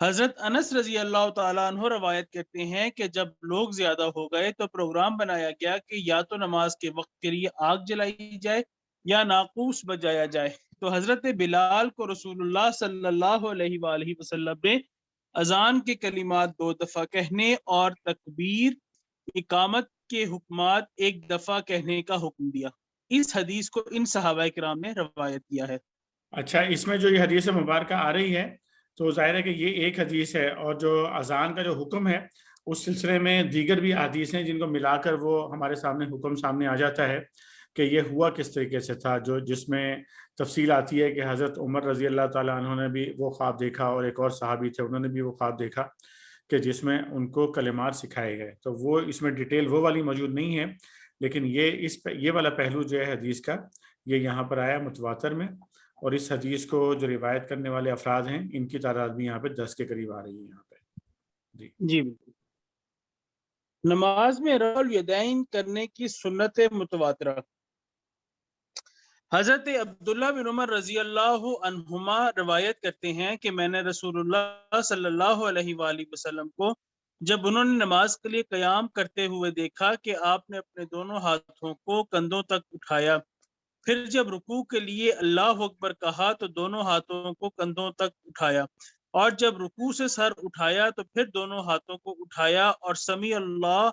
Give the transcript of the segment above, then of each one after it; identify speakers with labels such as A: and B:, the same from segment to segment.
A: حضرت انس رضی اللہ تعالیٰ عنہ روایت کرتے ہیں کہ جب لوگ زیادہ ہو گئے تو پروگرام بنایا گیا کہ یا تو نماز کے وقت کے لیے آگ جلائی جائے یا ناقوس بجایا جائے. تو حضرت بلال کو رسول اللہ صلی اللہ علیہ وآلہ وسلم نے اذان کے کلمات 2 دفعہ کہنے اور تکبیر اقامت کے حکمات 1 دفعہ کہنے کا حکم دیا. اس حدیث کو ان صحابہ کرام نے روایت کیا ہے.
B: اچھا، اس میں جو یہ حدیث مبارکہ آ رہی ہے تو ظاہر ہے کہ یہ ایک حدیث ہے، اور جو اذان کا جو حکم ہے اس سلسلے میں دیگر بھی احادیث ہیں جن کو ملا کر وہ ہمارے سامنے حکم سامنے آ جاتا ہے کہ یہ ہوا کس طریقے سے تھا، جو جس میں تفصیل آتی ہے کہ حضرت عمر رضی اللہ تعالیٰ عنہ نے بھی وہ خواب دیکھا، اور ایک اور صحابی تھے انہوں نے بھی وہ خواب دیکھا کہ جس میں ان کو کلمات سکھائے گئے. تو وہ اس میں ڈیٹیل وہ والی موجود نہیں ہے، لیکن یہ والا پہلو جو ہے حدیث کا یہ یہاں پر آیا متواتر میں، اور اس حدیث کو جو روایت کرنے والے افراد ہیں ان کی تعداد بھی یہاں پہ 10 کے قریب آ رہی ہے یہاں پہ.
A: جی بالکل. نماز میں رفع الیدین کرنے کی سنت متواترہ. حضرت عبداللہ بن عمر رضی اللہ عنہما روایت کرتے ہیں کہ میں نے رسول اللہ صلی اللہ علیہ وآلہ وسلم کو جب انہوں نے نماز کے لیے قیام کرتے ہوئے دیکھا کہ آپ نے اپنے دونوں ہاتھوں کو کندھوں تک اٹھایا، پھر جب رکوع کے لیے اللہ اکبر کہا تو دونوں ہاتھوں کو کندھوں تک اٹھایا، اور جب رکوع سے سر اٹھایا تو پھر دونوں ہاتھوں کو اٹھایا اور سمیع اللہ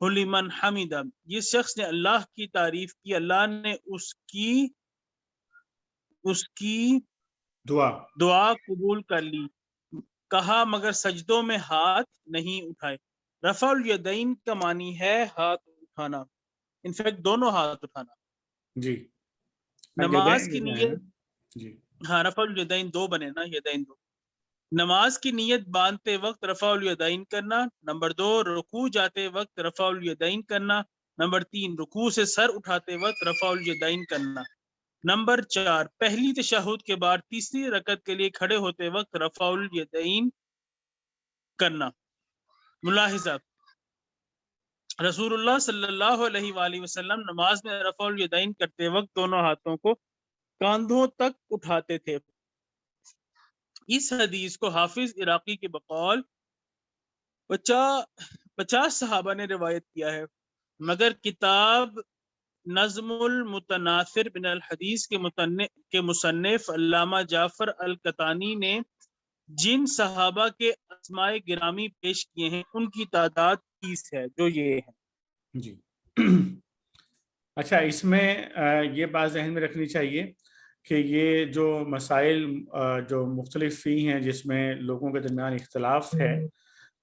A: لمن حمیدہ. جس شخص نے اللہ کی تعریف کی اللہ نے اس کی دعا قبول کر لی. کہا مگر سجدوں میں ہاتھ نہیں اٹھائے. رفع الیدین کا معنی ہے ہاتھ اٹھانا، انفیکٹ دونوں ہاتھ اٹھانا.
B: جی
A: نماز کی نیت،
B: جی
A: ہاں رفع الیدین 2 بنے نا، یدین 2. نماز کی نیت باندھتے وقت رفع الیدین کرنا. نمبر 2 رکوع جاتے وقت رفع الیدین کرنا. نمبر 3 رکوع سے سر اٹھاتے وقت رفع الیدین کرنا. نمبر 4 پہلی تشہد کے بعد تیسری رکعت کے لیے کھڑے ہوتے وقت رفع الیدین کرنا. ملاحظہ، رسول اللہ صلی اللہ علیہ وآلہ وسلم نماز میں رفع الیدین کرتے وقت دونوں ہاتھوں کو کاندھوں تک اٹھاتے تھے. اس حدیث کو حافظ عراقی کے بقول 50 صحابہ نے روایت کیا ہے، مگر کتاب نظم المتناثر بن الحدیث کے مصنف علامہ جعفر القطانی نے جن صحابہ کے اسماء گرامی پیش کیے ہیں ان کی تعداد 30 ہے، جو یہ ہے.
B: جی اچھا، اس میں یہ بات ذہن میں رکھنی چاہیے کہ یہ جو مسائل جو مختلف فی ہیں جس میں لوگوں کے درمیان اختلاف ہے،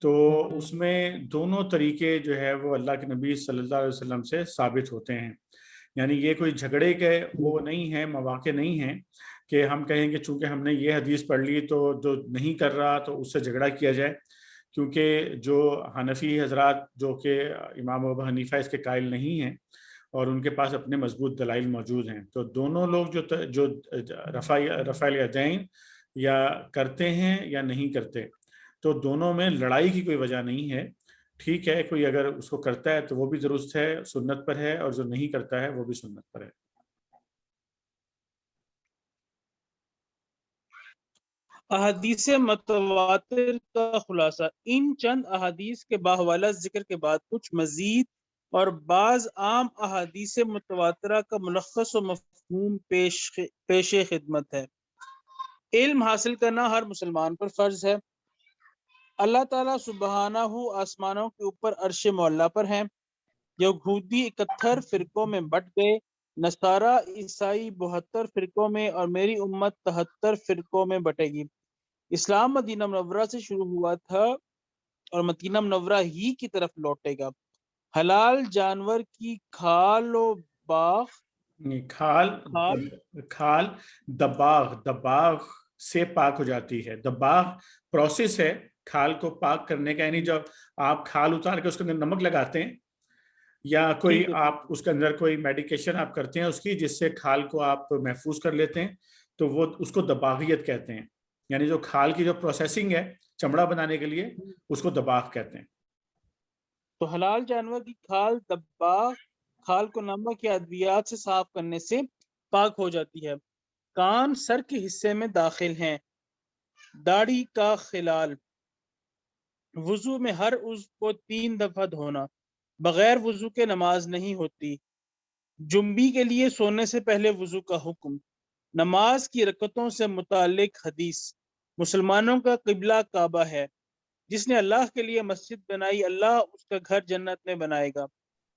B: تو اس میں دونوں طریقے جو ہے وہ اللہ کے نبی صلی اللہ علیہ وسلم سے ثابت ہوتے ہیں. یعنی یہ کوئی جھگڑے کے وہ نہیں ہے، مواقع نہیں ہیں کہ ہم کہیں کہ چونکہ ہم نے یہ حدیث پڑھ لی تو جو نہیں کر رہا تو اس سے جھگڑا کیا جائے، کیونکہ جو حنفی حضرات جو کہ امام ابو حنیفہ اس کے قائل نہیں ہیں اور ان کے پاس اپنے مضبوط دلائل موجود ہیں، تو دونوں لوگ جو رفع الیدین یا کرتے ہیں یا نہیں کرتے، تو دونوں میں لڑائی کی کوئی وجہ نہیں ہے. ٹھیک ہے، کوئی اگر اس کو کرتا ہے تو وہ بھی درست ہے، سنت پر ہے، اور جو نہیں کرتا ہے وہ بھی سنت پر ہے.
A: احادیث متواتر کا خلاصہ. ان چند احادیث کے باحوالہ ذکر کے بعد کچھ مزید اور بعض عام احادیث متواترہ کا ملخص و مفہوم پیش خدمت ہے. علم حاصل کرنا ہر مسلمان پر فرض ہے. اللہ تعالیٰ سبحانہ آسمانوں کے اوپر عرش معلیٰ پر ہیں. یہودی 71 فرقوں میں بٹ گئے، نصارہ عیسائی 72 فرقوں میں، اور میری امت 73 فرقوں میں بٹے گی. اسلام مدینہ منورہ سے شروع ہوا تھا اور مدینہ منورہ ہی کی طرف لوٹے گا. حلال جانور کی کھال و باغ،
B: کھال دباغ سے پاک ہو جاتی ہے. دباغ پروسیس ہے کھال کو پاک کرنے کا، یعنی جب آپ کھال اتار کے اس کے اندر نمک لگاتے ہیں یا کوئی آپ اس کے اندر کوئی میڈیکیشن آپ کرتے ہیں اس کی جس سے کھال کو آپ محفوظ کر لیتے ہیں، تو وہ اس کو دباغیت کہتے ہیں. یعنی جو کھال کی جو پروسیسنگ ہے چمڑا بنانے کے لیے اس کو دباغ کہتے ہیں.
A: تو حلال جانور کی کھال دباغ کھال کو نمک یا ادویات سے صاف کرنے سے پاک ہو جاتی ہے. کان سر کے حصے میں داخل ہیں. داڑھی کا خلال، وضو میں ہر عضو کو 3 دفعہ دھونا، بغیر وضو کے نماز نہیں ہوتی، جنبی کے لیے سونے سے پہلے وضو کا حکم، نماز کی رکعتوں سے متعلق حدیث، مسلمانوں کا قبلہ کعبہ ہے، جس نے اللہ کے لیے مسجد بنائی اللہ اس کا گھر جنت میں بنائے گا،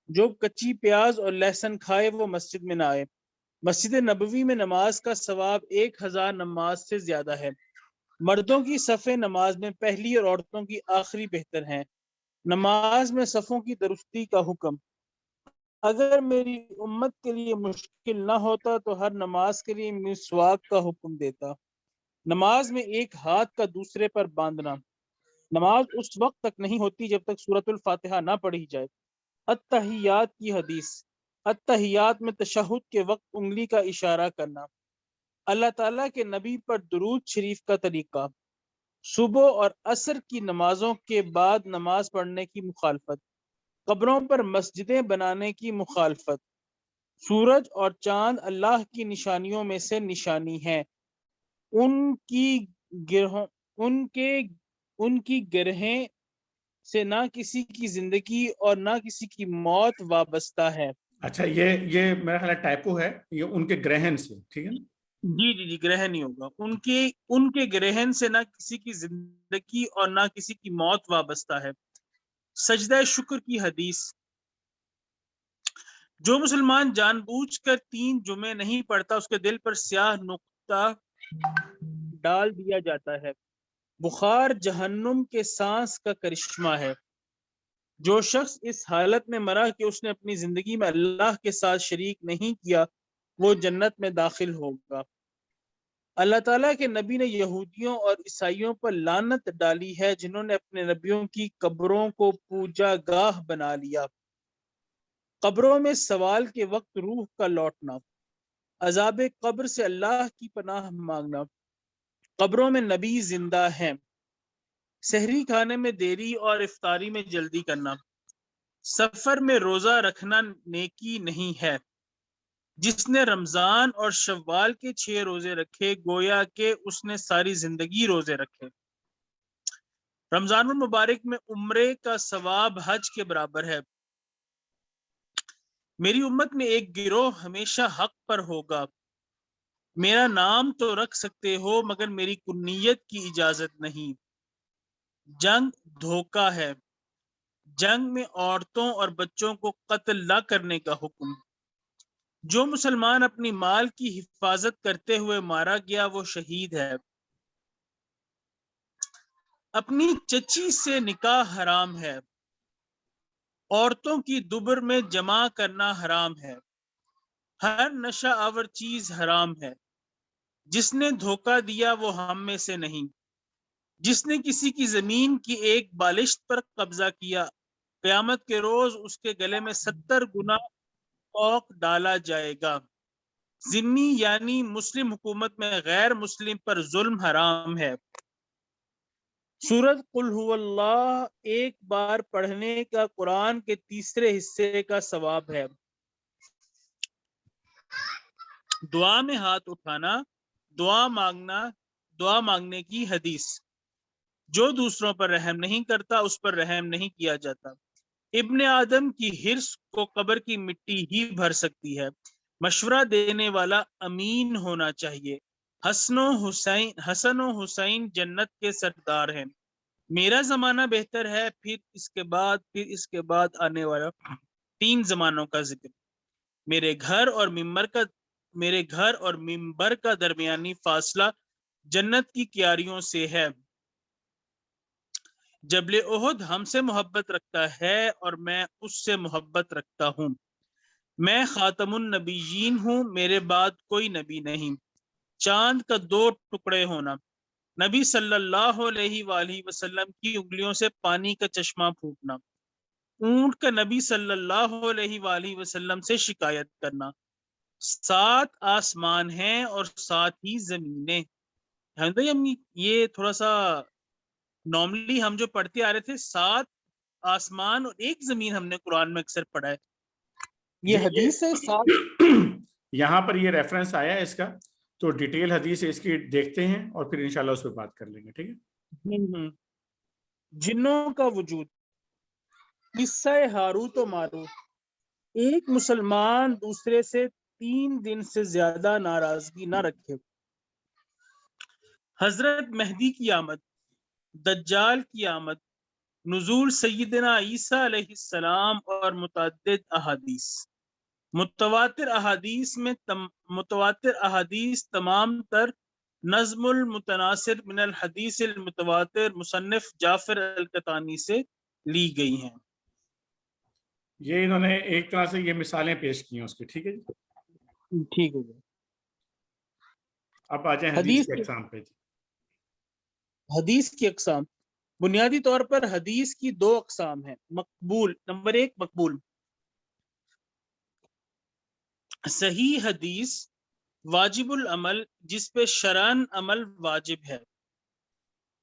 A: جو کچی پیاز اور لہسن کھائے وہ مسجد میں نہ آئے۔ مسجد نبوی میں نماز کا ثواب 1000 نماز سے زیادہ ہے۔ مردوں کی صفیں نماز میں پہلی اور عورتوں کی آخری بہتر ہیں۔ نماز میں صفوں کی درستی کا حکم، اگر میری امت کے لیے مشکل نہ ہوتا تو ہر نماز کے لیے مسواک کا حکم دیتا۔ نماز میں ایک ہاتھ کا دوسرے پر باندھنا، نماز اس وقت تک نہیں ہوتی جب تک سورۃ الفاتحہ نہ پڑھی جائے۔ التحیات کی حدیث، التحیات میں تشہد کے وقت انگلی کا اشارہ کرنا، اللہ تعالیٰ کے نبی پر درود شریف کا طریقہ، صبح اور عصر کی نمازوں کے بعد نماز پڑھنے کی مخالفت، قبروں پر مسجدیں بنانے کی مخالفت، سورج اور چاند اللہ کی نشانیوں میں سے نشانی ہیں، ان کی گرہیں سے نہ کسی کی زندگی اور نہ کسی کی موت وابستہ ہے۔
B: اچھا یہ میرا خیال ہے ٹائپو ہے، یہ ان کے گرہن سے، ٹھیک ہے نا؟
A: جی گرہن نہیں ہوگا، ان کے گرہن سے نہ کسی کی زندگی اور نہ کسی کی موت وابستہ ہے۔ سجدہ شکر کی حدیث، جو مسلمان جان بوجھ کر 3 جمعے نہیں پڑھتا اس کے دل پر سیاہ نقطہ ڈال دیا جاتا ہے۔ بخار جہنم کے سانس کا کرشمہ ہے۔ جو شخص اس حالت میں مرا کہ اس نے اپنی زندگی میں اللہ کے ساتھ شریک نہیں کیا وہ جنت میں داخل ہوگا۔ اللہ تعالیٰ کے نبی نے یہودیوں اور عیسائیوں پر لعنت ڈالی ہے جنہوں نے اپنے نبیوں کی قبروں کو پوجا گاہ بنا لیا۔ قبروں میں سوال کے وقت روح کا لوٹنا، عذاب قبر سے اللہ کی پناہ مانگنا، قبروں میں نبی زندہ ہیں، سحری کھانے میں دیری اور افطاری میں جلدی کرنا، سفر میں روزہ رکھنا نیکی نہیں ہے، جس نے رمضان اور شوال کے 6 روزے رکھے گویا کہ اس نے ساری زندگی روزے رکھے۔ رمضان المبارک میں عمرے کا ثواب حج کے برابر ہے۔ میری امت میں ایک گروہ ہمیشہ حق پر ہوگا، میرا نام تو رکھ سکتے ہو مگر میری کنیت کی اجازت نہیں۔ جنگ دھوکہ ہے، جنگ میں عورتوں اور بچوں کو قتل نہ کرنے کا حکم، جو مسلمان اپنی مال کی حفاظت کرتے ہوئے مارا گیا وہ شہید ہے۔ اپنی چچی سے نکاح حرام ہے، عورتوں کی دبر میں جمع کرنا حرام ہے، ہر نشہ آور چیز حرام ہے، جس نے دھوکہ دیا وہ ہم میں سے نہیں، جس نے کسی کی زمین کی ایک بالشت پر قبضہ کیا قیامت کے روز اس کے گلے میں 70 گنا اوق ڈالا جائے گا۔ ذمی یعنی مسلم حکومت میں غیر مسلم پر ظلم حرام ہے۔ سورۃ قل هو اللہ ایک بار پڑھنے کا قرآن کے تیسرے حصے کا ثواب ہے۔ دعا میں ہاتھ اٹھانا، دعا مانگنے کی حدیث، جو دوسروں پر رحم نہیں کرتا اس پر رحم نہیں کیا جاتا۔ ابن آدم کی حرص کو قبر کی مٹی ہی بھر سکتی ہے۔ مشورہ دینے والا امین ہونا چاہیے۔ حسن و حسین جنت کے سردار ہیں۔ میرا زمانہ بہتر ہے، پھر اس کے بعد آنے والا 3 زمانوں کا ذکر۔ میرے گھر اور ممبر کا درمیانی فاصلہ جنت کی کیاریوں سے ہے۔ جبل احد ہم سے محبت رکھتا ہے اور میں اس سے محبت رکھتا ہوں۔ میں خاتم النبیین ہوں، میرے بعد کوئی نبی نہیں۔ چاند کا 2 ٹکڑے ہونا، نبی صلی اللہ علیہ وآلہ وسلم کی انگلیوں سے پانی کا چشمہ پھوٹنا، اونٹ کا نبی صلی اللہ علیہ وآلہ وسلم سے شکایت کرنا، 7 آسمان ہیں اور 7 ہی زمینیں۔ یہ تھوڑا سا نارملی ہم جو پڑھتے آ رہے تھے 7 آسمان اور 1 زمین ہم نے قرآن میں اکثر پڑھا ہے، یہ حدیث ہے 7
B: یہاں پر یہ ریفرنس آیا ہے اس کا تو ڈیٹیل حدیث اس کی دیکھتے ہیں اور پھر انشاءاللہ اس پہ بات کر لیں گے. ٹھیک ہے.
A: جنوں کا وجود. قصہ ہاروت و ماروت. ایک مسلمان دوسرے سے 3 دن سے زیادہ ناراضگی نہ رکھے. حضرت مہدی کی آمد، دجال کی آمد، نزول سیدنا عیسیٰ علیہ السلام اور متعدد احادیث. متواتر احادیث تمام تر نظم المتناصر من الحدیث المتواتر مصنف جعفر القطانی سے لی گئی ہیں.
B: یہ انہوں نے ایک طرح سے یہ مثالیں پیش کی ہیں اس کی. ٹھیک ہے جی.
A: ٹھیک ہے.
B: اب آ جائیں حدیث کی اقسام پہ. جی
A: حدیث کی اقسام. بنیادی طور پر حدیث کی 2 اقسام ہیں. مقبول. نمبر 1 مقبول. صحیح حدیث واجب العمل جس پہ شرعاً عمل واجب ہے.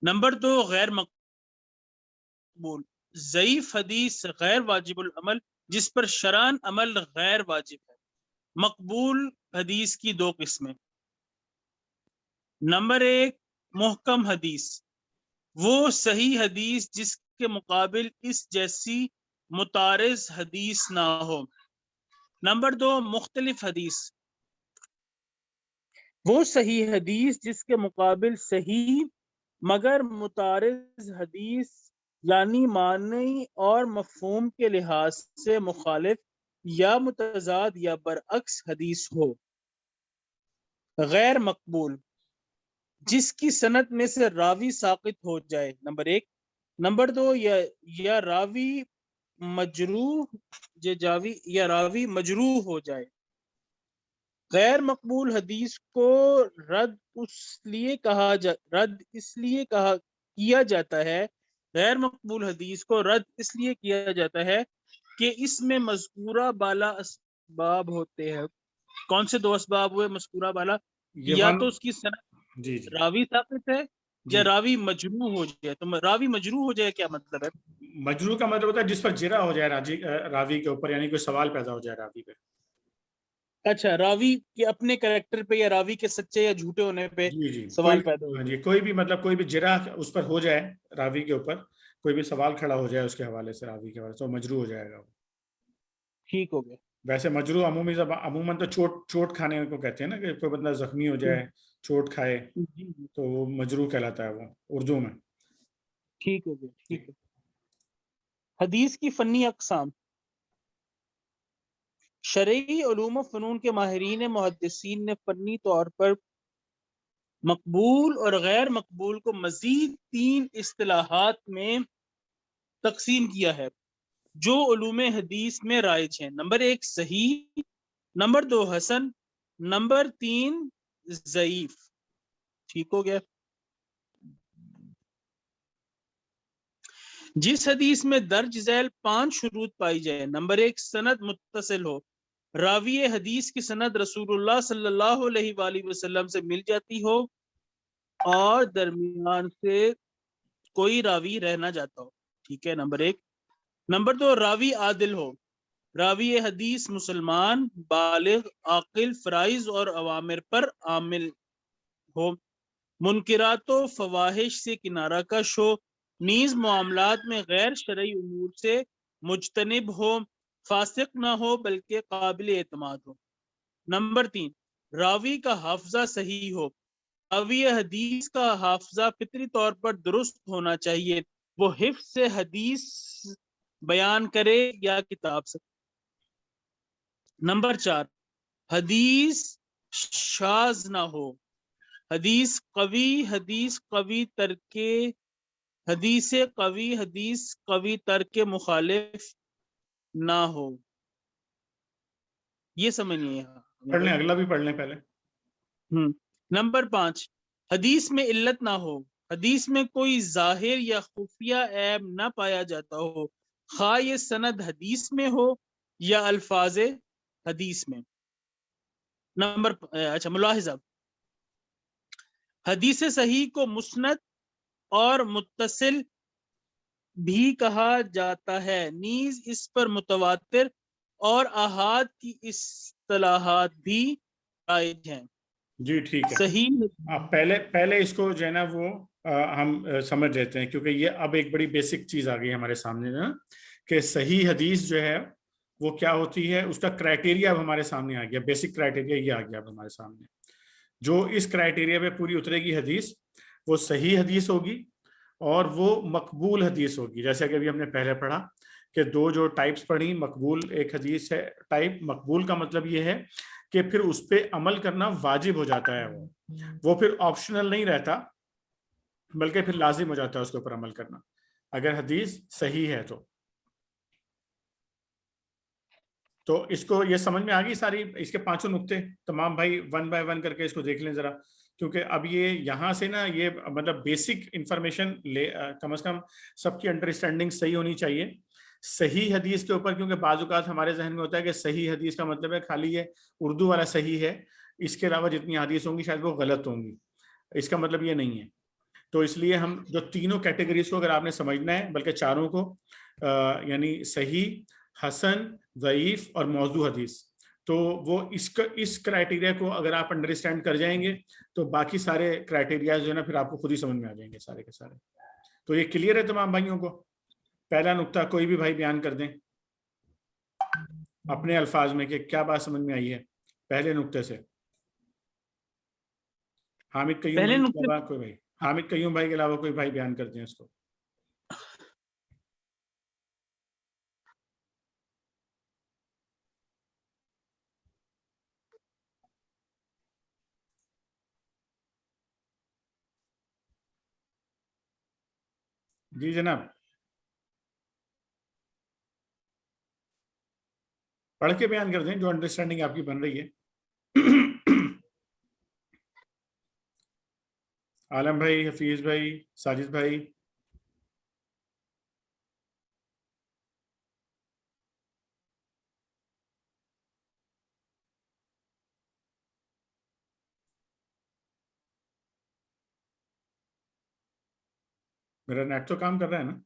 A: نمبر 2 غیر مقبول. ضعیف حدیث غیر واجب العمل جس پر شرعاً عمل غیر واجب ہے. مقبول حدیث کی 2 قسمیں. نمبر 1 محکم حدیث، وہ صحیح حدیث جس کے مقابل اس جیسی متعارض حدیث نہ ہو. نمبر 2 مختلف حدیث، وہ صحیح حدیث جس کے مقابل صحیح مگر متعارض حدیث یعنی معنی اور مفہوم کے لحاظ سے مخالف یا متضاد یا برعکس حدیث ہو. غیر مقبول، جس کی سند میں سے راوی ساقط ہو جائے. نمبر 1. نمبر 2 یا راوی مجروح ہو جائے. غیر مقبول حدیث کو رد اس لیے کیا جاتا ہے. غیر مقبول حدیث کو رد اس لیے کیا جاتا ہے کہ اس میں مذکورہ بالا اسباب ہوتے ہیں. کون سے 2 اسباب ہوئے مذکورہ بالا؟ یا تو اس کی سند
B: جی جی
A: راوی ثابت ہے یا راوی مجروح ہو جائے. تو راوی مجروح ہو جائے کیا مطلب ہے؟
B: مجروح کا مطلب ہوتا ہے جس پر جرح ہو جائے راوی کے اوپر، یعنی کوئی سوال پیدا ہو جائے راوی پہ.
A: اچھا، راوی کے اپنے کریکٹر پہ یا راوی کے سچے یا جھوٹے ہونے پہ
B: جی
A: سوال پیدا ہو جائے.
B: جی کوئی بھی مطلب کوئی بھی جرح اس پر ہو جائے راوی کے اوپر، کوئی بھی سوال کھڑا ہو جائے اس کے حوالے سے، راوی کے حوالے سے، تو مجروح ہو جائے گا.
A: ٹھیک ہو گیا.
B: ویسے مجروح عموماً تو چوٹ کھانے کو کہتے ہیں نا، کہ کوئی بندہ زخمی ہو جائے، چوٹ کھائے، تو وہ مجروح کہلاتا ہے وہ اردو میں.
A: ٹھیک ہو گیا. ٹھیک ہے. حدیث کی فنی اقسام. شرعی علوم و فنون کے ماہرین محدثین نے فنی طور پر مقبول اور غیر مقبول کو مزید 3 اصطلاحات میں تقسیم کیا ہے جو علوم حدیث میں رائج ہیں. نمبر 1 صحیح، نمبر 2 حسن، نمبر 3 ضعیف. ٹھیک ہو گیا. جس حدیث میں درج ذیل 5 شروط پائی جائے. نمبر 1 سند متصل ہو، راوی حدیث کی سند رسول اللہ صلی اللہ علیہ وآلہ وسلم سے مل جاتی ہو اور درمیان سے کوئی راوی رہ نہ جاتا ہو. ٹھیک ہے. نمبر 1. نمبر 2 راوی عادل ہو، راوی حدیث مسلمان، بالغ، عاقل، فرائض اور اوامر پر عامل ہو، منکرات و فواحش سے کنارہ کش ہو، نیز معاملات میں غیر شرعی امور سے مجتنب ہو، فاسق نہ ہو بلکہ قابل اعتماد ہو. نمبر 3 راوی کا حافظہ صحیح ہو، راوی حدیث کا حافظہ فطری طور پر درست ہونا چاہیے، وہ حفظ سے حدیث بیان کرے یا کتاب سے. نمبر 4 حدیث شاذ نہ ہو، حدیث قوی ترک مخالف نہ ہو. یہ سمجھنی ہے.
B: پڑھ لیں، اگلا بھی پڑھ لیں پہلے.
A: نمبر 5 حدیث میں علت نہ ہو، حدیث میں کوئی ظاہر یا خفیہ عیب نہ پایا جاتا ہو، خواہ یہ سند حدیث میں ہو یا الفاظ حدیث میں. نمبر ملاحظہ، حدیث صحیح کو مسند اور متصل بھی کہا جاتا ہے، نیز اس پر متواتر اور احاد کی اصطلاحات بھی رائج ہیں.
B: جی ٹھیک ہے.
A: صحیح
B: آپ پہلے اس کو جو ہے نا وہ ہم سمجھ لیتے ہیں، کیونکہ یہ اب ایک بڑی بیسک چیز آ گئی ہمارے سامنے نا، کہ صحیح حدیث جو ہے وہ کیا ہوتی ہے، اس کا کرائٹیریا اب ہمارے سامنے آ گیا. بیسک کرائٹیریا یہ آ گیا اب ہمارے سامنے. جو اس کرائٹیریا پہ پوری اترے گی حدیث، وہ صحیح حدیث ہوگی اور وہ مقبول حدیث ہوگی. جیسے کہ ابھی ہم نے پہلے پڑھا کہ دو جو ٹائپس پڑھی، مقبول ایک حدیث ہے ٹائپ. مقبول کا مطلب یہ ہے کہ پھر اس پہ عمل کرنا واجب ہو جاتا ہے، وہ پھر آپشنل نہیں رہتا بلکہ پھر لازم ہو جاتا ہے اس کے اوپر عمل کرنا اگر حدیث صحیح ہے تو اس کو یہ سمجھ میں آ گئی ساری اس کے پانچوں نقطے. تمام بھائی ون بائی ون کر کے اس کو دیکھ لیں ذرا، کیونکہ اب یہ یہاں سے نا یہ مطلب بیسک انفارمیشن کم از کم سب کی انڈرسٹینڈنگ صحیح ہونی چاہیے صحیح حدیث کے اوپر. کیونکہ بعض اوقات ہمارے ذہن میں ہوتا ہے کہ صحیح حدیث کا مطلب ہے خالی یہ اردو والا صحیح ہے، اس کے علاوہ جتنی حدیث ہوں گی شاید وہ غلط ہوں گی. اس کا مطلب یہ نہیں ہے. تو اس لیے ہم جو تینوں کیٹیگریز کو اگر آپ نے سمجھنا ہے، بلکہ چاروں کو، یعنی صحیح، حسن، ضعیف اور موضوع حدیث، تو وہ اس کرائٹیریا کو اگر آپ انڈرسٹینڈ کر جائیں گے تو باقی سارے کرائٹیریا جو ہے نا پھر آپ کو خود ہی سمجھ میں آ جائیں گے سارے کے سارے. تو یہ کلیئر ہے تمام بھائیوں کو؟ پہلا نقطہ کوئی بھی بھائی بیان کر دیں اپنے الفاظ میں کہ کیا بات سمجھ میں آئی ہے پہلے نقطے سے. حامد قیوم بھائی کے علاوہ کوئی بھائی، حامد قیوم بھائی کے علاوہ کوئی بھائی بیان کرتے ہیں اس کو. جی جناب، پڑھ کے بیان کر دیں جو انڈرسٹینڈنگ آپ کی بن رہی ہے. عالم بھائی، حفیظ بھائی، ساجد بھائی. میرا نیٹ تو کام کر رہا ہے نا؟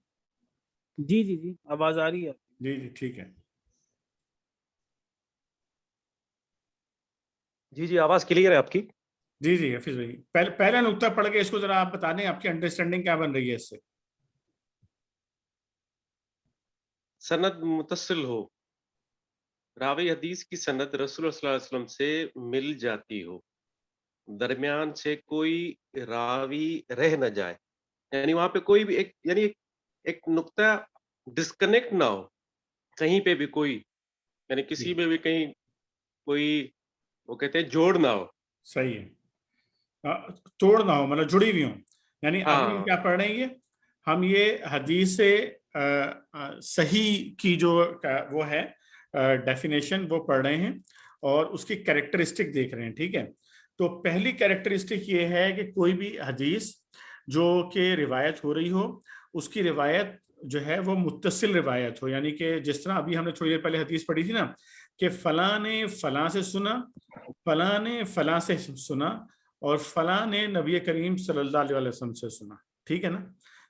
A: جی جی جی آواز آ رہی ہے.
B: جی جی ٹھیک ہے.
C: جی جی آواز کلیئر ہے آپ کی.
B: جی جی حفیظ بھائی پہلا نقطہ پڑھ کے اس کو ذرا آپ بتا دیں آپ کی انڈرسٹینڈنگ کیا بن رہی ہے اس سے.
C: سند متصل ہو، راوی حدیث کی سند رسول اللہ صلی اللہ علیہ وسلم سے مل جاتی ہو، درمیان سے کوئی راوی رہ نہ جائے، یعنی وہاں پہ کوئی بھی ایک نقطہ ڈسکنیکٹ نہ ہو کہیں پہ بھی، کوئی یعنی کسی میں بھی کہیں کوئی وہ کہتے ہیں جوڑ نہ ہو.
B: صحیح ہے، توڑ نہ ہو مطلب جڑی ہوئی ہوں. یعنی ابھی کیا پڑھ رہے ہیں ہم یہ حدیث صحیح کی جو وہ ہے ڈیفینیشن وہ پڑھ رہے ہیں اور اس کی کریکٹرسٹک دیکھ رہے ہیں. ٹھیک ہے، تو پہلی کریکٹرسٹک یہ ہے کہ کوئی بھی حدیث جو کہ روایت ہو رہی ہو اس کی روایت جو ہے وہ متصل روایت ہو. یعنی کہ جس طرح ابھی ہم نے تھوڑی دیر پہلے حدیث پڑھی تھی نا کہ فلاں نے فلاں سے سنا، فلاں نے فلاں سے سنا اور فلاں نے نبی کریم صلی اللہ علیہ وسلم سے سنا. ٹھیک ہے نا؟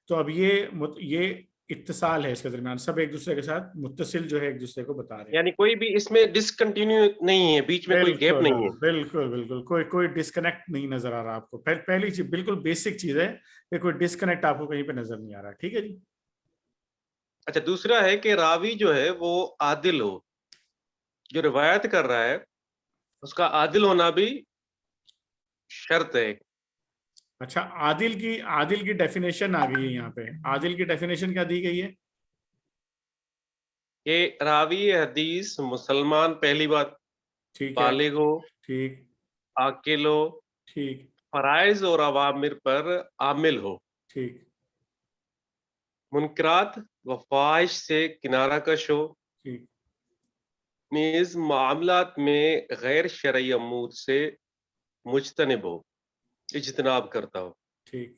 B: تو اب یہ اتصال ہے اس کے درمیان، سب ایک دوسرے کے ساتھ متصل جو ہے ایک دوسرے کو بتا رہے ہیں.
C: یعنی کوئی بھی اس میں ڈسکنٹینیو نہیں ہے، بیچ میں کوئی گیپ نہیں ہے.
B: بالکل بالکل کوئی ڈسکنیکٹ نہیں نظر آ رہا آپ کو. پہلی چیز بالکل بیسک چیز ہے کہ کوئی ڈسکنیکٹ آپ کو کہیں پہ نظر نہیں آ رہا. ٹھیک ہے جی.
C: اچھا دوسرا ہے کہ راوی جو ہے وہ عادل ہو، جو روایت کر رہا ہے اس کا عادل ہونا بھی شرط ہے.
B: اچھا عادل کی ڈیفینیشن آ گئی ہے یہاں پہ. عادل کی ڈیفینیشن کیا دی گئی ہے؟
C: کہ راوی حدیث مسلمان، پہلی بات
B: ٹھیک ہے،
C: بالغ ہو،
B: ٹھیک،
C: عاقل ہو،
B: ٹھیک،
C: فرائض اور اوامر پر عامل ہو،
B: ٹھیک،
C: منکرات و فواحش سے کنارہ کش ہو،
B: ٹھیک،
C: نیز معاملات میں غیر شرعی امور سے مجتنب ہو، اجتناب کرتا ہو،
B: ٹھیک.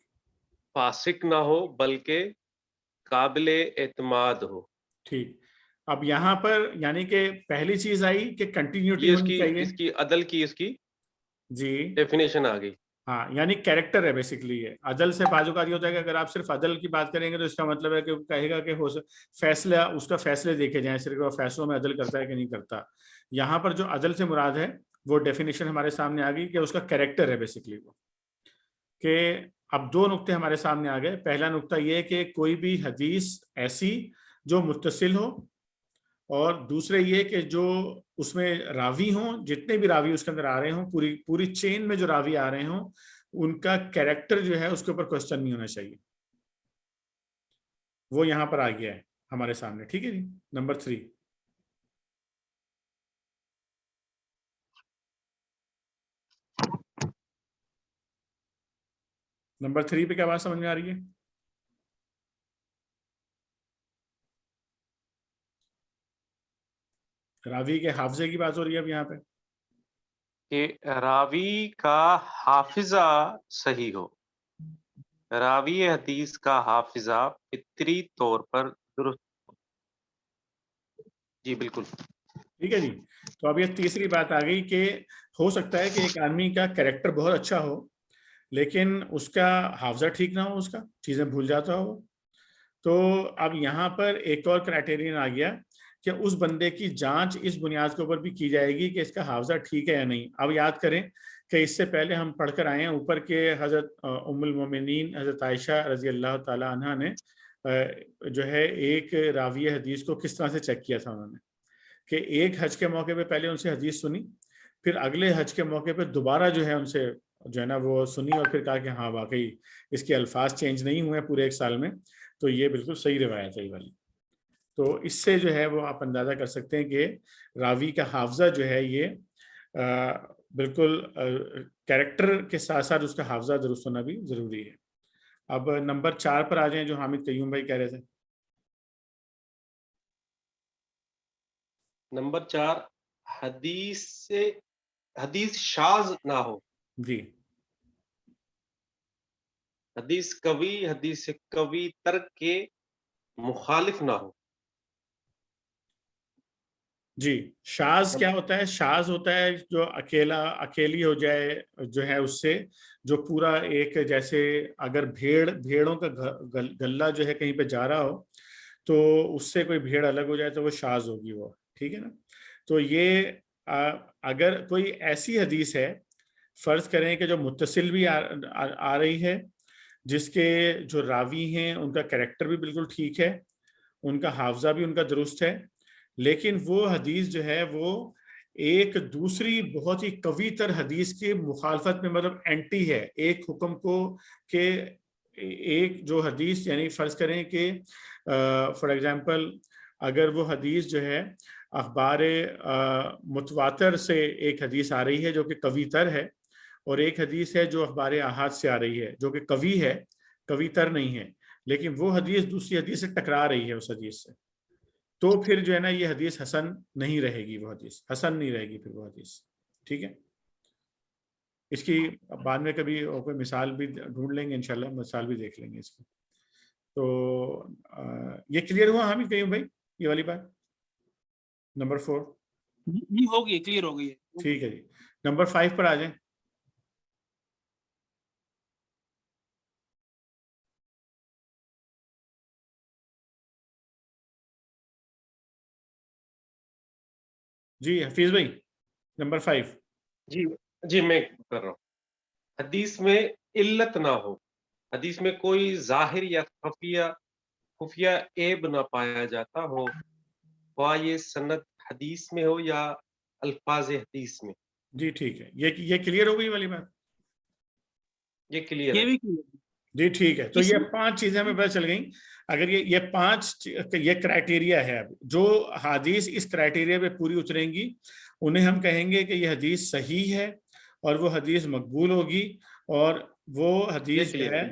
C: فاسق نہ ہو بلکہ قابل اعتماد ہو.
B: ٹھیک. اب یہاں پر یعنی کہ پہلی چیز آئی کہ کنٹینیوٹی
C: یہ
B: ہونی چاہیے.
C: اس کی عدل کی اس کی
B: جی
C: ڈیفینیشن آ گئی.
B: ہاں، یعنی کیریکٹر ہے بیسکلی. یہ عدل سے بعض اوقات یہ ہوتا ہے کہ اگر آپ صرف عدل کی بات کریں گے تو اس کا مطلب ہے کہ وہ کہے گا کہ فیصلہ اس کا فیصلے دیکھے جائیں، صرف وہ فیصلوں میں عدل کرتا ہے کہ نہیں کرتا. یہاں پر جو عدل سے مراد ہے وہ ڈیفینیشن ہمارے سامنے آ گئی کہ اس کا کریکٹر ہے بیسکلی وہ. کہ اب دو نقطے ہمارے سامنے آ گئے. پہلا نقطہ یہ کہ کوئی بھی حدیث ایسی جو متصل ہو, اور دوسرے یہ کہ جو اس میں راوی ہوں, جتنے بھی راوی اس کے اندر آ رہے ہوں, پوری چین میں جو راوی آ رہے ہوں, ان کا کریکٹر جو ہے اس کے اوپر کوسچن نہیں ہونا چاہیے. وہ یہاں پر آ گیا ہے ہمارے سامنے. ٹھیک ہے جی. نمبر 3. نمبر 3 پہ کیا بات سمجھ میں آ رہی ہے؟ راوی کے حافظے کی بات ہو رہی ہے اب یہاں پہ,
C: کہ راوی کا حافظہ صحیح ہو. راوی حدیث کا حافظہ فطری طور پر درست ہو. جی بالکل.
B: ٹھیک ہے جی. تو اب یہ تیسری بات آ گئی کہ ہو سکتا ہے کہ ایک آدمی کا کریکٹر بہت اچھا ہو لیکن اس کا حافظہ ٹھیک نہ ہو, اس کا چیزیں بھول جاتا ہو. تو اب یہاں پر ایک اور کرائٹیرین آ گیا کہ اس بندے کی جانچ اس بنیاد کے اوپر بھی کی جائے گی کہ اس کا حافظہ ٹھیک ہے یا نہیں. اب یاد کریں کہ اس سے پہلے ہم پڑھ کر آئے ہیں اوپر کے حضرت ام المومنین حضرت عائشہ رضی اللہ تعالی عنہا نے جو ہے ایک راوی حدیث کو کس طرح سے چیک کیا تھا. انہوں نے کہ ایک حج کے موقع پہ پہلے ان سے حدیث سنی, پھر اگلے حج کے موقع پہ دوبارہ جو ہے ان سے جو ہے نا وہ سنی, اور پھر کہا کہ ہاں واقعی اس کے الفاظ چینج نہیں ہوئے پورے ایک سال میں, تو یہ بالکل صحیح روایت ہے یہ والی. تو اس سے جو ہے وہ آپ اندازہ کر سکتے ہیں کہ راوی کا حافظہ جو ہے یہ بالکل کریکٹر کے ساتھ ساتھ اس کا حافظہ درست ہونا بھی ضروری ہے. اب نمبر 4 پر آ جائیں جو حامد قیوم بھائی کہہ رہے تھے.
C: نمبر 4, حدیث شاذ نہ ہو.
B: جی.
C: حدیث قوی ترک کے مخالف نہ ہو.
B: جی. شاذ کیا ہوتا ہے؟ شاذ ہوتا ہے جو اکیلی ہو جائے جو ہے اس سے, جو پورا ایک جیسے اگر بھیڑوں کا گلہ جو ہے کہیں پہ جا رہا ہو تو اس سے کوئی بھیڑ الگ ہو جائے تو وہ شاذ ہوگی وہ. ٹھیک ہے نا. تو یہ اگر کوئی ایسی حدیث ہے, فرض کریں کہ جو متصل بھی آ رہی ہے, جس کے جو راوی ہیں ان کا کریکٹر بھی بالکل ٹھیک ہے, ان کا حافظہ بھی ان کا درست ہے, لیکن وہ حدیث جو ہے وہ ایک دوسری بہت ہی قوی تر حدیث کی مخالفت میں, مطلب اینٹی ہے ایک حکم کو, کہ ایک جو حدیث یعنی فرض کریں کہ فار ایگزامپل اگر وہ حدیث جو ہے اخبار متواتر سے ایک حدیث آ رہی ہے جو کہ قوی تر ہے, اور ایک حدیث ہے جو اخبار احاد سے آ رہی ہے جو کہ قوی ہے, قوی تر نہیں ہے, لیکن وہ حدیث دوسری حدیث سے ٹکرا رہی ہے اس حدیث سے, تو پھر جو ہے نا یہ حدیث حسن نہیں رہے گی, وہ حدیث حسن نہیں رہے گی پھر وہ حدیث. ٹھیک ہے. اس کی بعد میں کبھی کوئی مثال بھی ڈھونڈ لیں گے انشاءاللہ, مثال بھی دیکھ لیں گے اس کی. تو یہ کلیئر ہوا حامد قیوم بھائی یہ والی بات؟ نمبر 4
A: ہو گئی, کلیئر ہو گئی ہے.
B: ٹھیک ہے جی. نمبر 5 پر آ جائیں. جی حفیظ بھائی نمبر 5.
C: جی میں کر رہا ہوں. حدیث میں علت نہ ہو. حدیث میں کوئی ظاہر یا خفیہ عیب نہ پایا جاتا ہو, خواہ یہ سند حدیث میں ہو یا الفاظ حدیث میں.
B: جی ٹھیک ہے. یہ کلیئر ہو گئی والی بات؟
C: یہ کلیئر
A: یہ
C: ہے.
A: بھی کلیئر.
B: جی ٹھیک ہے. تو یہ 5 چیزیں ہمیں پتہ چل گئیں. اگر یہ 5 یہ کرائٹیریا ہے, جو حدیث اس کرائٹیریا پہ پوری اتریں گی انہیں ہم کہیں گے کہ یہ حدیث صحیح ہے اور وہ حدیث مقبول ہوگی, اور وہ حدیث جو ہے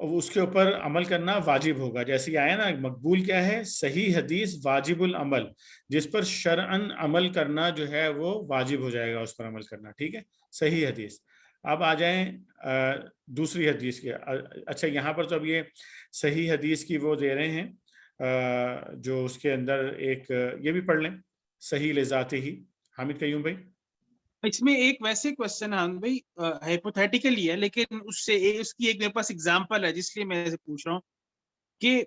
B: اس کے اوپر عمل کرنا واجب ہوگا. جیسے یہ آیا نا, مقبول کیا ہے؟ صحیح حدیث واجب العمل, جس پر شرعن عمل کرنا جو ہے وہ واجب ہو جائے گا, اس پر عمل کرنا. ٹھیک ہے, صحیح حدیث. اب آ جائیں دوسری حدیث کی. اچھا یہاں پر تو اب یہ صحیح حدیث کی وہ دے رہے ہیں جو اس کے اندر ایک یہ بھی پڑھ لیں, صحیح لذات ہی. حامد قیوم بھائی
A: اس میں ایک ویسے کوشچن ہے بھائی, ہائپوتھیٹیکلی ہے, لیکن اس کی ایک میرے پاس اگزامپل ہے جس لیے میں پوچھ رہا ہوں کہ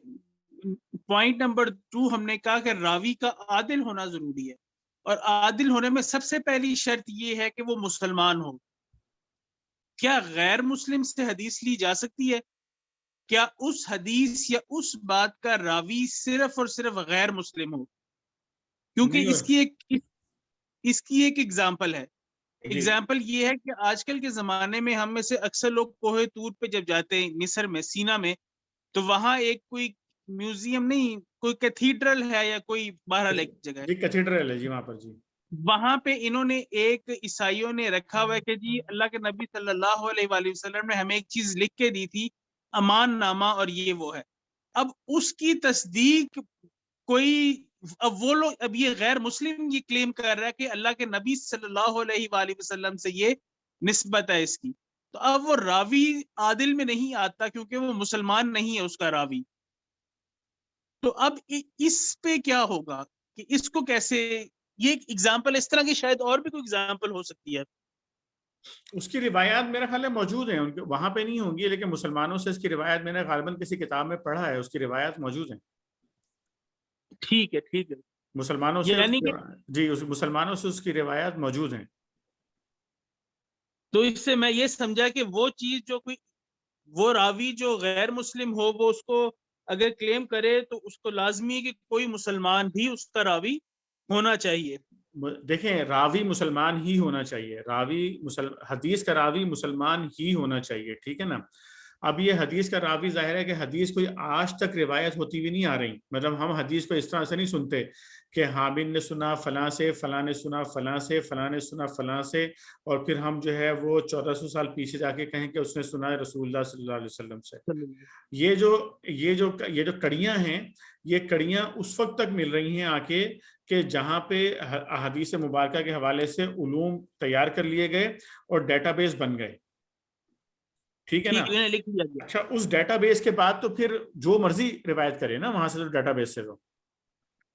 A: پوائنٹ نمبر 2 ہم نے کہا کہ راوی کا عادل ہونا ضروری ہے, اور عادل ہونے میں سب سے پہلی شرط یہ ہے کہ وہ مسلمان ہو. کیا غیر مسلم سے حدیث لی جا سکتی ہے؟ کیا اس حدیث یا اس بات کا راوی صرف اور صرف غیر مسلم ہو؟ کیونکہ اس کی ایک ایگزامپل ہے. ایگزامپل یہ ہے کہ آج کل کے زمانے میں ہم میں سے اکثر لوگ کوہ طور پہ جب جاتے ہیں مصر میں سینا میں, تو وہاں ایک کوئی میوزیم نہیں, کوئی کیتھیڈرل ہے یا کوئی بہرحال ایک جگہ ہے,
B: جی کیتھیڈرل ہے جی وہاں پر. جی
A: وہاں پہ انہوں نے ایک عیسائیوں نے رکھا ہوا ہے کہ جی اللہ کے نبی صلی اللہ علیہ وآلہ وسلم نے ہمیں ایک چیز لکھ کے دی تھی, امان نامہ, اور یہ وہ ہے. اب اس کی تصدیق کوئی, اب وہ لوگ, اب یہ غیر مسلم یہ کلیم کر رہا ہے کہ اللہ کے نبی صلی اللہ علیہ وآلہ وسلم سے یہ نسبت ہے اس کی, تو اب وہ راوی عادل میں نہیں آتا کیونکہ وہ مسلمان نہیں ہے اس کا راوی. تو اب اس پہ کیا ہوگا کہ اس کو کیسے, یہ ایک ایگزامپل, اس طرح کی شاید اور بھی کوئی ایگزامپل ہو سکتی ہے.
B: اس کی روایات میرے خیال میں موجود ہیں, ان کے وہاں پہ نہیں ہوں گی, لیکن مسلمانوں سے اس کی روایت میں نے غالباً کسی کتاب میں پڑھا ہے, اس کی روایات موجود ہیں.
A: ٹھیک ہے, ٹھیک ہے,
B: مسلمانوں سے
A: یعنی کہ
B: جی مسلمانوں سے اس کی روایات موجود ہیں.
A: تو اس سے میں یہ سمجھا کہ وہ چیز جو کوئی, وہ راوی جو غیر مسلم ہو, وہ اس کو اگر کلیم کرے تو اس کو لازمی ہے کہ کوئی مسلمان بھی اس کا راوی ہونا چاہیے.
B: دیکھیں راوی مسلمان ہی ہونا چاہیے, حدیث کا راوی مسلمان ہی ہونا چاہیے, ٹھیک ہے نا. اب یہ حدیث کا راوی ظاہر ہے کہ حدیث کوئی آج تک روایت ہوتی ہوئی نہیں آ رہی, مطلب ہم حدیث کو اس طرح سے نہیں سنتے کہ حامد نے سنا فلاں سے, فلاں نے سنا فلاں سے, فلاں نے سنا فلاں سے, اور پھر ہم جو ہے وہ 1400 سال پیچھے جا کے کہیں کہ اس نے سنا ہے رسول اللہ صلی اللہ علیہ وسلم سے. یہ جو کڑیاں ہیں, یہ کڑیاں اس وقت تک مل رہی ہیں آ کے کہ جہاں پہ احادیث مبارکہ کے حوالے سے علوم تیار کر لیے گئے اور ڈیٹا بیس بن گئے, ٹھیک ہے نا.
A: لکھ لیا گیا.
B: اچھا, اس ڈیٹا بیس کے بعد تو پھر جو مرضی روایت کرے نا وہاں سے, تو ڈیٹا بیس سے تو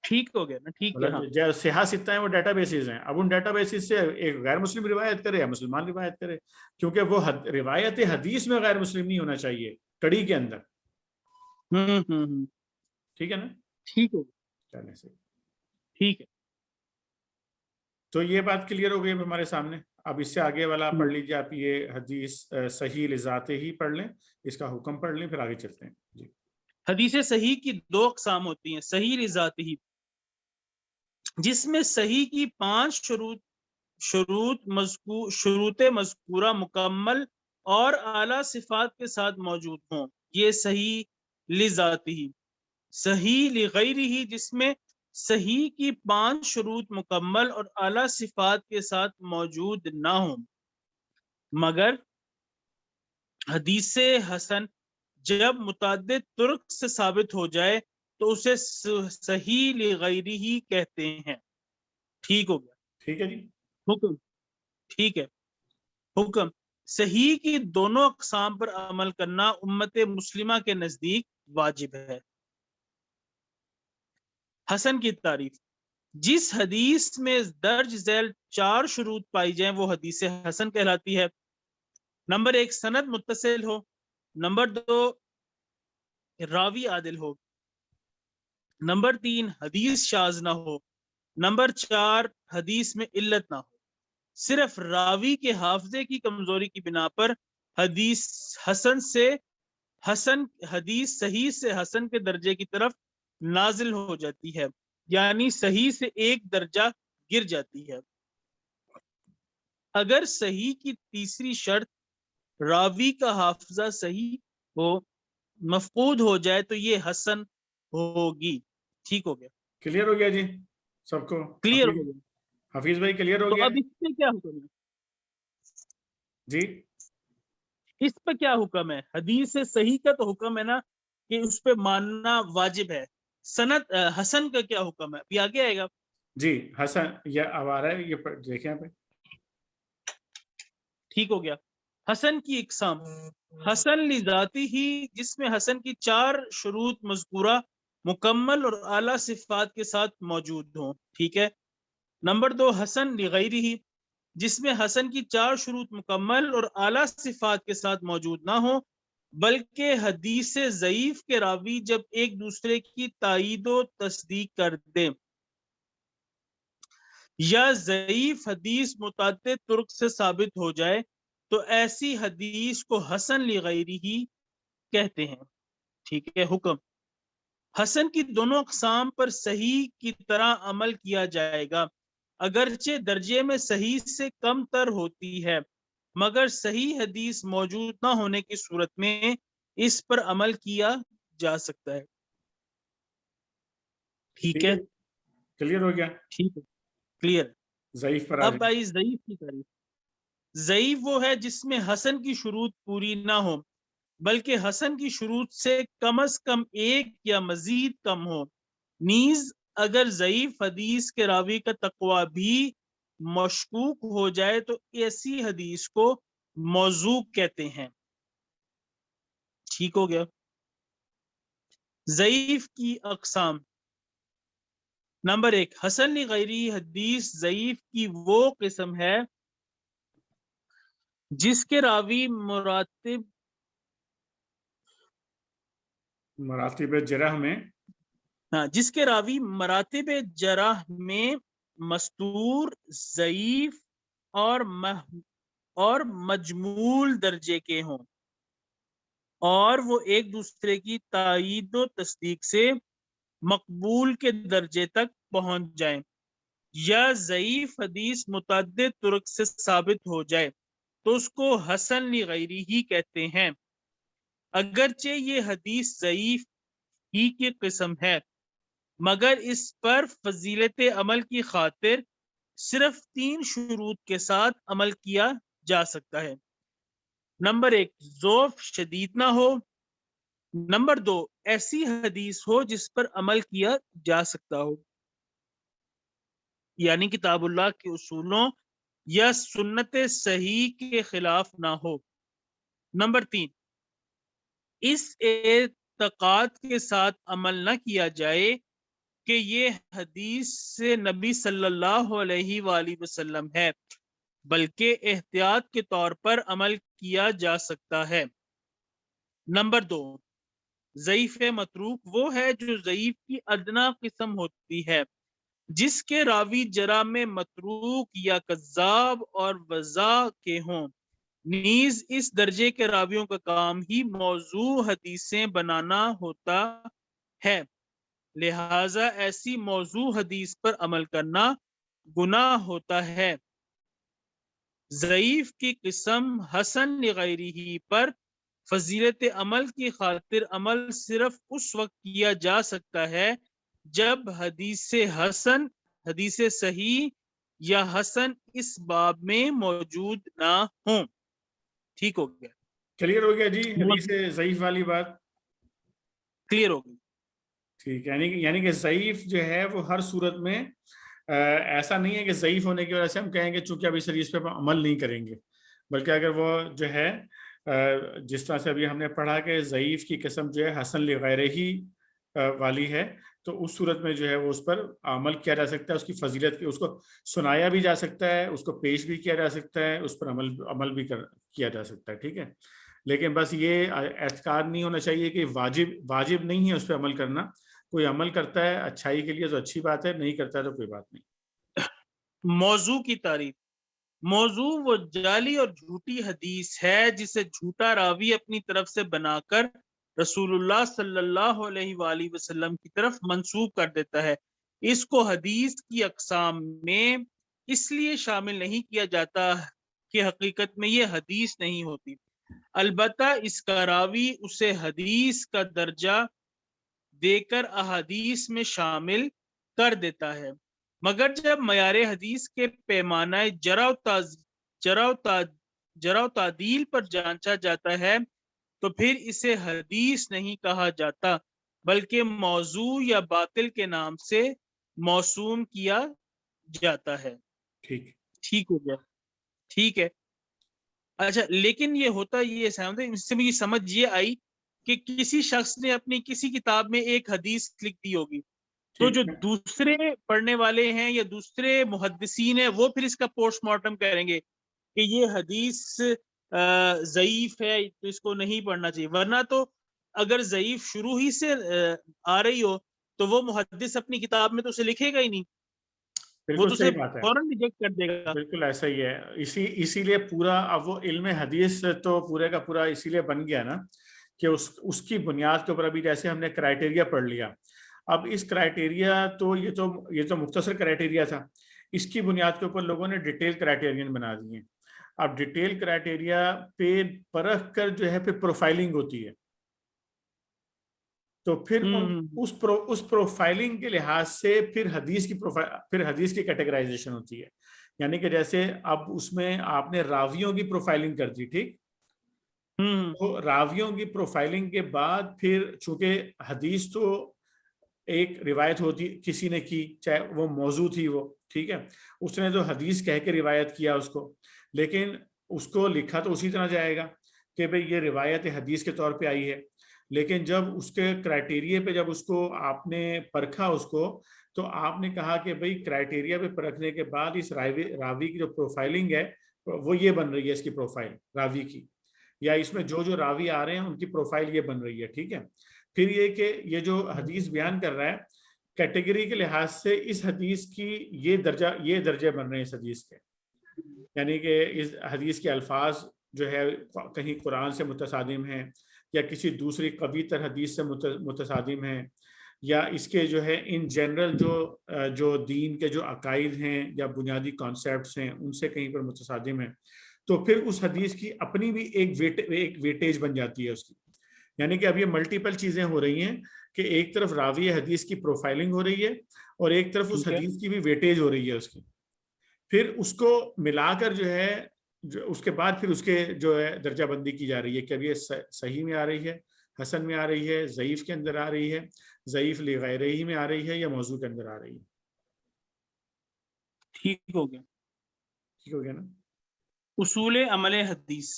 A: ٹھیک ہو گیا نا, ٹھیک ہے.
B: جو صحیح ستہ ہیں وہ ڈیٹا بیسز ہیں. اب ان ڈیٹا بیسز سے ایک غیر مسلم روایت کرے یا مسلمان روایت کرے, کیونکہ وہ روایت حدیث میں غیر مسلم نہیں ہونا چاہیے کڑی کے اندر. ٹھیک ہے نا,
A: ٹھیک ہو
B: چلیں سے
A: ٹھیک ہے.
B: تو یہ بات کلیئر ہو گئی ہمارے سامنے. اب اس سے آگے والا پڑھ لیجیے آپ, یہ حدیث صحیح لذات ہی پڑھ لیں, اس کا حکم پڑھ لیں, پھر آگے چلتے ہیں. جی
A: حدیث صحیح کی دو اقسام ہوتی ہیں, صحیح لذات ہی, جس میں صحیح کی 5 شروط مذکورہ مکمل اور اعلیٰ صفات کے ساتھ موجود ہوں, یہ صحیح لذاتی. صحیح لغیرہ, جس میں صحیح کی 5 شروط مکمل اور اعلیٰ صفات کے ساتھ موجود نہ ہوں, مگر حدیث حسن جب متعدد طرق سے ثابت ہو جائے تو اسے صحیح لغیرہ کہتے ہیں. ٹھیک ہو گیا.
B: ٹھیک ہے جی.
A: حکم, ٹھیک ہے. حکم, صحیح کی دونوں اقسام پر عمل کرنا امت مسلمہ کے نزدیک واجب ہے. حسن کی تعریف, جس حدیث میں درج ذیل 4 شروط پائی جائیں وہ حدیث حسن کہلاتی ہے. نمبر 1, سند متصل ہو. نمبر 2, راوی عادل ہو. نمبر 3, حدیث شاذ نہ ہو. نمبر 4, حدیث میں علت نہ ہو. صرف راوی کے حافظے کی کمزوری کی بنا پر حدیث صحیح سے حسن کے درجے کی طرف نازل ہو جاتی ہے, یعنی صحیح سے ایک درجہ گر جاتی ہے. اگر صحیح کی تیسری شرط راوی کا حافظہ صحیح ہو مفقود ہو جائے تو یہ حسن ہوگی. ٹھیک ہو گیا,
B: کلیئر ہو گیا جی سب کو.
A: کلیئر ہو گیا.
B: حفیظ بھائی کلیئر ہو
A: تو
B: گیا.
A: اب اس پہ کیا حکم ہے؟
B: جی
A: اس پہ کیا حکم ہے؟ حدیث صحیح کا تو حکم ہے نا کہ اس پہ ماننا واجب ہے. سند حسن کا کیا حکم ہے؟ ابھی آگے آئے گا.
B: جی حسن یہ اب آ رہا ہے, یہ دیکھیں آپ.
A: ٹھیک ہو گیا. حسن کی اقسام, حسن لذاتی ہی, جس میں حسن کی 4 شروط مذکورہ مکمل اور اعلیٰ صفات کے ساتھ موجود ہوں. ٹھیک ہے. نمبر 2, حسن لغیرہ, جس میں حسن کی 4 شروط مکمل اور اعلیٰ صفات کے ساتھ موجود نہ ہوں بلکہ حدیث ضعیف کے راوی جب ایک دوسرے کی تائید و تصدیق کر دیں یا ضعیف حدیث متعدد طرق سے ثابت ہو جائے تو ایسی حدیث کو حسن لغیرہ ہی کہتے ہیں. ٹھیک ہے. حکم: حسن کی دونوں اقسام پر صحیح کی طرح عمل کیا جائے گا، اگرچہ درجے میں صحیح سے کم تر ہوتی ہے، مگر صحیح حدیث موجود نہ ہونے کی صورت میں اس پر عمل کیا جا سکتا ہے. ٹھیک ہے.
B: کلیئر ہو گیا؟
A: ٹھیک ہے، کلیئر.
B: ضعیف پر آ
A: اب
B: جائیں.
A: آئی ضعیف کی تعریف. ضعیف وہ ہے جس میں حسن کی شروط پوری نہ ہو، بلکہ حسن کی شروط سے کم از کم ایک یا مزید کم ہو. نیز اگر ضعیف حدیث کے راوی کا تقوی بھی مشکوک ہو جائے تو ایسی حدیث کو موضوع کہتے ہیں. ٹھیک ہو گیا. ضعیف کی اقسام: نمبر 1، حسن لغیری حدیث ضعیف کی وہ قسم ہے جس کے راوی
B: مراتب جرح میں
A: جس کے راوی مراتب جرح میں مستور، ضعیف اور مجمول درجے کے ہوں، اور وہ ایک دوسرے کی تائید و تصدیق سے مقبول کے درجے تک پہنچ جائیں. یا ضعیف حدیث متعدد طرق سے ثابت ہو جائے تو اس کو حسن لغیری ہی کہتے ہیں، اگرچہ یہ حدیث ضعیف ہی کی قسم ہے، مگر اس پر فضیلت عمل کی خاطر صرف 3 شروط کے ساتھ عمل کیا جا سکتا ہے. نمبر 1، ضعف شدید نہ ہو. نمبر 2، ایسی حدیث ہو جس پر عمل کیا جا سکتا ہو، یعنی کتاب اللہ کے اصولوں یا سنت صحیح کے خلاف نہ ہو. نمبر 3، اس اعتقاد کے ساتھ عمل نہ کیا جائے کہ یہ حدیث سے نبی صلی اللہ علیہ وآلہ وسلم ہے، بلکہ احتیاط کے طور پر عمل کیا جا سکتا ہے. نمبر 2، ضعیف متروک وہ ہے جو ضعیف کی ادنا قسم ہوتی ہے، جس کے راوی جرح میں متروک یا کذاب اور وضع کے ہوں. نیز اس درجے کے راویوں کا کام ہی موضوع حدیثیں بنانا ہوتا ہے، لہذا ایسی موضوع حدیث پر عمل کرنا گناہ ہوتا ہے. ضعیف کی قسم حسن لغیرہ پر فضیلت عمل کی خاطر عمل صرف اس وقت کیا جا سکتا ہے جب حدیث حسن، حدیث صحیح یا حسن اس باب میں موجود نہ ہوں. ٹھیک ہو گیا؟
B: کلیئر ہو گیا جی حدیث ضعیف والی بات؟
A: کلیئر ہو گئی.
B: ٹھیک ہے. یعنی کہ ضعیف جو ہے وہ ہر صورت میں ایسا نہیں ہے کہ ضعیف ہونے کی وجہ سے ہم کہیں گے چونکہ ابھی حدیث پہ عمل نہیں کریں گے، بلکہ اگر وہ جو ہے جس طرح سے ابھی ہم نے پڑھا کہ ضعیف کی قسم جو ہے حسن لغیرہ ہی والی ہے، تو اس صورت میں جو ہے وہ اس پر عمل کیا جا سکتا ہے، اس کی فضیلت کی، اس کو سنایا بھی جا سکتا ہے، اس کو پیش بھی کیا جا سکتا ہے، اس پر عمل بھی کیا جا سکتا ہے. ٹھیک ہے. لیکن بس یہ اعتقاد نہیں ہونا چاہیے کہ واجب نہیں ہے اس پہ عمل کرنا. کوئی عمل کرتا ہے اچھائی کے لیے تو اچھی بات ہے، نہیں کرتا ہے تو کوئی بات نہیں.
A: موضوع کی تعریف: موضوع وہ جعلی اور جھوٹی حدیث ہے جسے جھوٹا راوی اپنی طرف سے بنا کر رسول اللہ صلی اللہ علیہ وآلہ وسلم کی طرف منسوب کر دیتا ہے. اس کو حدیث کی اقسام میں اس لیے شامل نہیں کیا جاتا کہ حقیقت میں یہ حدیث نہیں ہوتی، البتہ اس کا راوی اسے حدیث کا درجہ دے کر احادیث میں شامل کر دیتا ہے. مگر جب معیار حدیث کے پیمانہ جرح و تعدیل پر جانچا جاتا ہے تو پھر اسے حدیث نہیں کہا جاتا، بلکہ موضوع یا باطل کے نام سے موسوم کیا جاتا ہے. ٹھیک ہو گیا؟ ٹھیک ہے. اچھا، لیکن یہ ہوتا یہ اس سے مجھے سمجھ یہ آئی کہ کسی شخص نے اپنی کسی کتاب میں ایک حدیث لکھ دی ہوگی، تو جو دوسرے پڑھنے والے ہیں یا دوسرے محدثین ہیں وہ پھر اس کا پوسٹ مارٹم کریں گے کہ یہ حدیث ضعیف ہے تو اس کو نہیں پڑھنا چاہیے. ورنہ تو اگر ضعیف شروع ہی سے آ رہی ہو تو وہ محدث اپنی کتاب میں تو اسے لکھے گا ہی نہیں. وہ
B: بالکل
A: تو
B: صحیح
A: اسے
B: بات ہے،
A: فوراً ریجیکٹ کر دے گا.
B: بالکل ایسا ہی ہے. اسی لیے پورا اب وہ علم حدیث تو پورے کا پورا اسی لیے بن گیا نا کہ اس کی بنیاد کے اوپر ابھی جیسے ہم نے کرائٹیریا پڑھ لیا. اب اس کرائٹیریا تو یہ تو مختصر کرائٹیریا تھا. اس کی بنیاد کے اوپر لوگوں نے ڈیٹیل کرائٹیرین بنا دیے. اب ڈیٹیل کرائٹیریا پہ پرکھ کر جو ہے پھر پروفائلنگ ہوتی ہے. تو پھر اس پروفائلنگ کے لحاظ سے پھر حدیث کی کیٹیگرائزیشن ہوتی ہے. یعنی کہ جیسے اب اس میں آپ نے راویوں کی پروفائلنگ کر دی, ٹھیک, تو راویوں کی پروفائلنگ کے بعد پھر چونکہ حدیث تو ایک روایت ہوتی کسی نے کی, چاہے وہ موضوع تھی وہ, ٹھیک ہے, اس نے تو حدیث کہہ کے روایت کیا اس کو, لیکن اس کو لکھا تو اسی طرح جائے گا کہ بھئی یہ روایت حدیث کے طور پہ آئی ہے. لیکن جب اس کے کرائٹیریا پہ جب اس کو آپ نے پرکھا اس کو, تو آپ نے کہا کہ بھئی کرائٹیریا پہ پرکھنے کے بعد اس راوی کی جو پروفائلنگ ہے وہ یہ بن رہی ہے, اس کی پروفائل راوی کی, یا اس میں جو راوی آ رہے ہیں ان کی پروفائل یہ بن رہی ہے, ٹھیک ہے. پھر یہ کہ یہ جو حدیث بیان کر رہا ہے کیٹیگری کے لحاظ سے اس حدیث کی یہ درجے بن رہے ہیں اس حدیث کے. یعنی کہ اس حدیث کے الفاظ جو ہے کہیں قرآن سے متصادم ہیں, یا کسی دوسری قوی تر حدیث سے متصادم ہیں, یا اس کے جو ہے ان جنرل جو دین کے جو عقائد ہیں یا بنیادی کانسیپٹس ہیں ان سے کہیں پر متصادم ہیں, تو پھر اس حدیث کی اپنی بھی ایک ویٹیج بن جاتی ہے اس کی. یعنی کہ اب یہ ملٹیپل چیزیں ہو رہی ہیں کہ ایک طرف راوی حدیث کی پروفائلنگ ہو رہی ہے اور ایک طرف اس حدیث کی بھی ویٹیج ہو رہی ہے اس کی. پھر اس کو ملا کر جو ہے اس کے بعد پھر اس کے جو ہے درجہ بندی کی جا رہی ہے کہ اب یہ صحیح میں آ رہی ہے, حسن میں آ رہی ہے, ضعیف کے اندر آ رہی ہے, ضعیف لغیرہی میں آ رہی ہے, یا موضوع کے اندر آ رہی ہے.
A: ٹھیک ہو گیا,
B: ٹھیک ہو گیا نا.
A: اصول عمل حدیث.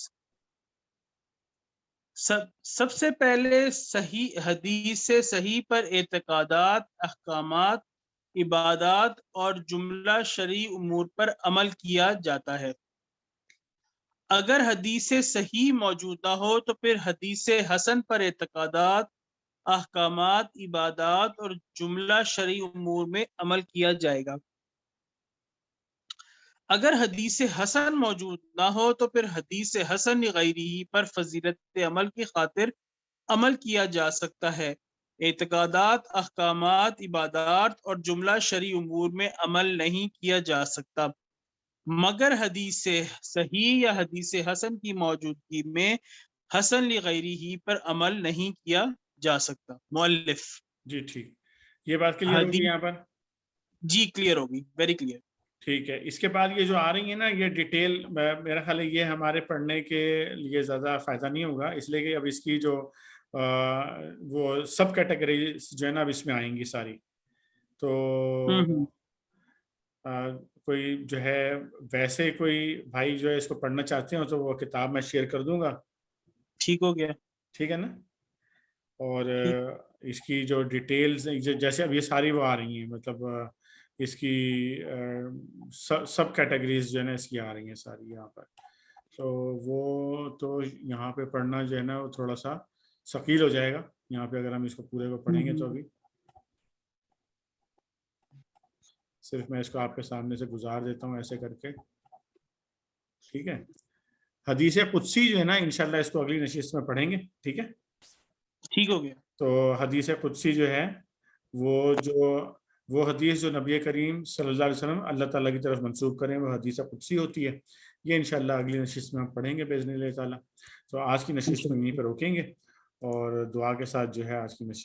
A: سب سے پہلے صحیح حدیث سے صحیح پر اعتقادات, احکامات, عبادات اور جملہ شرعی امور پر عمل کیا جاتا ہے. اگر حدیث صحیح موجود نہ ہو تو پھر حدیث حسن پر اعتقادات, احکامات, عبادات اور جملہ شرعی امور میں عمل کیا جائے گا. اگر حدیث حسن موجود نہ ہو تو پھر حدیث حسن غیری پر فضیلت عمل کی خاطر عمل کیا جا سکتا ہے. اعتقادات, احکامات, عبادات اور جملہ شرعی امور میں عمل نہیں کیا جا سکتا مگر حدیث صحیح یا حدیث حسن کی موجودگی میں حسن لغیری ہی پر عمل نہیں کیا جا سکتا. مؤلف
B: جی ٹھیک, یہ بات کلیئر ہوگی یہاں پر.
A: جی کلیئر ہوگی, ویری کلیئر.
B: ٹھیک ہے. اس کے بعد یہ جو آ رہی ہیں نا یہ ڈیٹیل, میرا خیال ہے یہ ہمارے پڑھنے کے لیے زیادہ فائدہ نہیں ہوگا, اس لیے کہ اب اس کی جو وہ سب کیٹیگری جو ہے نا اب اس میں آئیں گی ساری. تو کوئی جو ہے ویسے کوئی بھائی جو ہے اس کو پڑھنا چاہتے ہو تو وہ کتاب میں شیئر کر دوں گا.
A: ٹھیک ہو گیا,
B: ٹھیک ہے نا. اور اس کی جو ڈیٹیلز جیسے اب یہ ساری وہ آ رہی ہیں, مطلب اس کی سب کیٹیگریز جو ہے نا اس کی آ رہی ہیں ساری یہاں پر. تو وہ تو یہاں پہ پڑھنا جو ہے نا وہ تھوڑا سا ثقیل ہو جائے گا یہاں پہ اگر ہم اس کو پورے کو پڑھیں گے. تو ابھی صرف میں اس کو آپ کے سامنے سے گزار دیتا ہوں ایسے کر کے, ٹھیک ہے. حدیث قدسی جو ہے نا انشاءاللہ اس کو اگلی نشست میں پڑھیں گے, ٹھیک ہے.
A: ٹھیک ہو گیا.
B: تو حدیث قدسی جو ہے وہ حدیث جو نبی کریم صلی اللہ علیہ وسلم اللہ تعالیٰ کی طرف منسوب کریں وہ حدیث قدسی ہوتی ہے. یہ انشاءاللہ اگلی نشست میں ہم پڑھیں گے باذن اللہ تعالیٰ. تو آج کی نشست میں یہیں پر روکیں گے اور دعا کے ساتھ جو ہے آج کی نشست